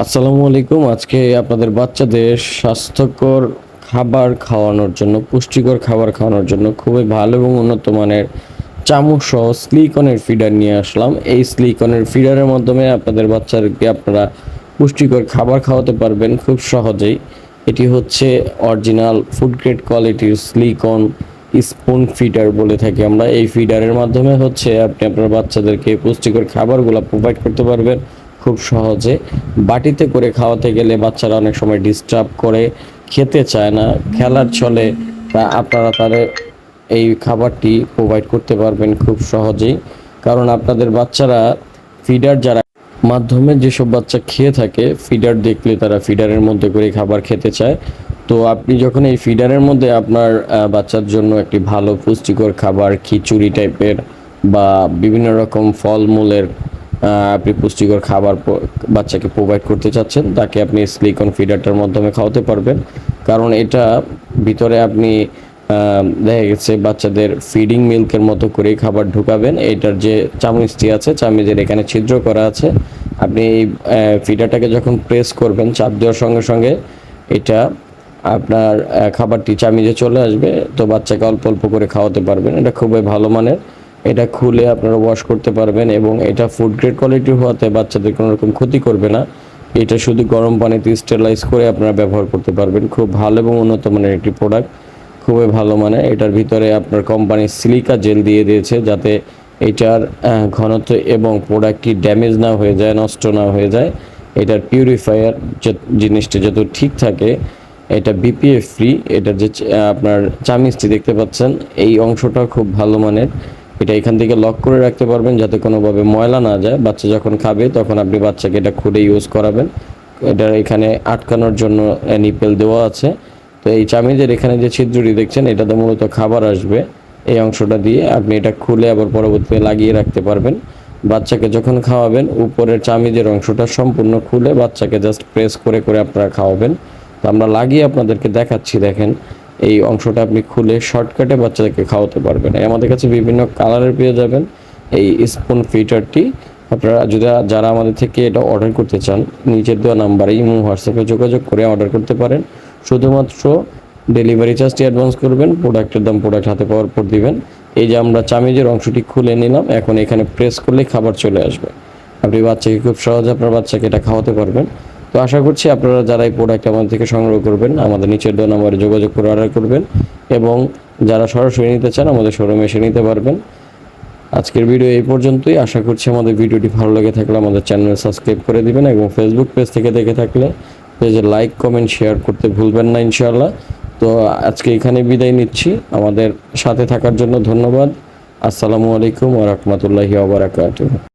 আসসালামু আলাইকুম। আজকে আপনাদের বাচ্চাদের স্বাস্থ্যকর খাবার খাওয়ানোর জন্য, পুষ্টিকর খাবার খাওয়ানোর জন্য খুবই ভালো এবং উন্নত মানের চামচ সহ স্লিকনের ফিডার নিয়ে আসলাম। এই স্লিকনের ফিডারের মাধ্যমে আপনাদের বাচ্চাদেরকে আপনারা পুষ্টিকর খাবার খাওয়াতে পারবেন খুব সহজেই। এটি হচ্ছে অরিজিনাল ফুড গ্রেড কোয়ালিটির স্লিকন স্পুন ফিডার বলে থাকি আমরা। এই ফিডারের মাধ্যমে হচ্ছে আপনি আপনার বাচ্চাদেরকে পুষ্টিকর খাবারগুলো প্রোভাইড করতে পারবেন খুব সহজে। বাটিতে করে খাওয়াতে গেলে বাচ্চারা অনেক সময় ডিস্টার্ব করে, খেতে চায় না, খেলার ছলে আপনারা তাদের এই খাবারটি প্রোভাইড করতে পারবেন খুব সহজেই। কারণ আপনাদের বাচ্চারা ফিডার যারা মাধ্যমে যেসব বাচ্চা খেয়ে থাকে, ফিডার দেখলে তারা ফিডারের মধ্যে করে খাবার খেতে চায়। তো আপনি যখন এই ফিডারের মধ্যে আপনার বাচ্চার জন্য একটি ভালো পুষ্টিকর খাবার, খিচুড়ি টাইপের বা বিভিন্ন রকম ফলমূলের আপনি পুষ্টিকর খাবার বাচ্চাকে প্রোভাইড করতে চাচ্ছেন, তাকে আপনি স্লিকন ফিডারটার মাধ্যমে খাওয়াতে পারবেন। কারণ এটা ভিতরে আপনি দেখা গেছে বাচ্চাদের ফিডিং মিল্কের মতো করেই খাবার ঢুকাবেন। এটার যে চামচটি আছে, চামচের এখানে ছিদ্র করা আছে। আপনি এই ফিডারটাকে যখন প্রেস করবেন, চাপ দেওয়ার সঙ্গে সঙ্গে এটা আপনার খাবারটি চামিজে চলে আসবে। তো বাচ্চাকে অল্প অল্প করে খাওয়াতে পারবেন। এটা খুবই ভালো মানের। এটা খুলে আপনারা ওয়াশ করতে পারবেন এবং এটা ফুড গ্রেড কোয়ালিটির হওয়াতে বাচ্চাদের কোনো রকম ক্ষতি করবে না। এটা শুধু গরম পানিতে স্টেরিলাইজ করে আপনারা ব্যবহার করতে পারবেন। খুব ভালো এবং উন্নত মানের একটি প্রোডাক্ট, খুবই ভালো মানের। এটার ভিতরে আপনার কোম্পানি সিলিকা জেল দিয়ে দিয়েছে যাতে এটার ঘনত্ব এবং প্রোডাক্টটি ড্যামেজ না হয়ে যায়, নষ্ট না হয়ে যায়। এটার পিউরিফায়ার জিনিসটি যত ঠিক থাকে। এটা বিপিএফ ফ্রি। এটার যে আপনার চামিচটি দেখতে পাচ্ছেন, এই অংশটা খুব ভালো মানের। এটা এখান থেকে লক করে রাখতে পারবেন যাতে কোনোভাবে ময়লা না যায়। বাচ্চা যখন খাবে তখন আপনি বাচ্চাকে এটা খুলে ইউজ করাবেন। এটার এখানে আটকানোর জন্য নিপেল দেওয়া আছে। তো এই চামিজের এখানে যে ছিদ্রটি দেখছেন, এটাতে মূলত খাবার আসবে। এই অংশটা দিয়ে আপনি এটা খুলে আবার পরবর্তীতে লাগিয়ে রাখতে পারবেন। বাচ্চাকে যখন খাওয়াবেন, উপরের চামিজের অংশটা সম্পূর্ণ খুলে বাচ্চাকে জাস্ট প্রেস করে করে আপনারা খাওয়াবেন। তো আমরা লাগিয়ে আপনাদেরকে দেখাচ্ছি। দেখেন, এই অংশটা আপনি খুলে শর্টকাটে বাচ্চাদেরকে খাওয়াতে পারবেন। আমাদের কাছে বিভিন্ন কালারের পেয়ে যাবেন এই স্পুন ফিটারটি। আপনারা যদি যারা আমাদের থেকে এটা অর্ডার করতে চান, নিচের দেওয়া নাম্বারে ইমো হোয়াটসঅ্যাপে যোগাযোগ করে অর্ডার করতে পারেন। শুধুমাত্র ডেলিভারি চার্জটি অ্যাডভান্স করবেন, প্রোডাক্টের দাম প্রোডাক্ট হাতে পাওয়ার পর দিবেন। এই যে আমরা চামিজের অংশটি খুলে নিলাম, এখন এখানে প্রেস করলে খাবার চলে আসবে। আপনি বাচ্চাকে খুব সহজে আপনার বাচ্চাকে এটা খাওয়াতে পারবেন। তো আশা করছি আপনারা যারা এই প্রোডাক্ট আমাদের থেকে সংগ্রহ করবেন, আমাদের নিচের দেওয়া নাম্বারে যোগাযোগ করে অর্ডার করবেন এবং যারা সরাসরি নিতে চান আমাদের শোরুমে এসে নিতে পারবেন। আজকের ভিডিও এই পর্যন্তই। আশা করছি আমাদের ভিডিওটি ভালো লেগে থাকলে আমাদের চ্যানেল সাবস্ক্রাইব করে দিবেন এবং ফেসবুক পেজ থেকে দেখে থাকলে পেজে লাইক, কমেন্ট, শেয়ার করতে ভুলবেন না ইনশাআল্লাহ। তো আজকে এখানে বিদায় নিচ্ছি। আমাদের সাথে থাকার জন্য ধন্যবাদ। আসসালামু আলাইকুম ওয়া রাহমাতুল্লাহি ওয়া বারাকাতুহু।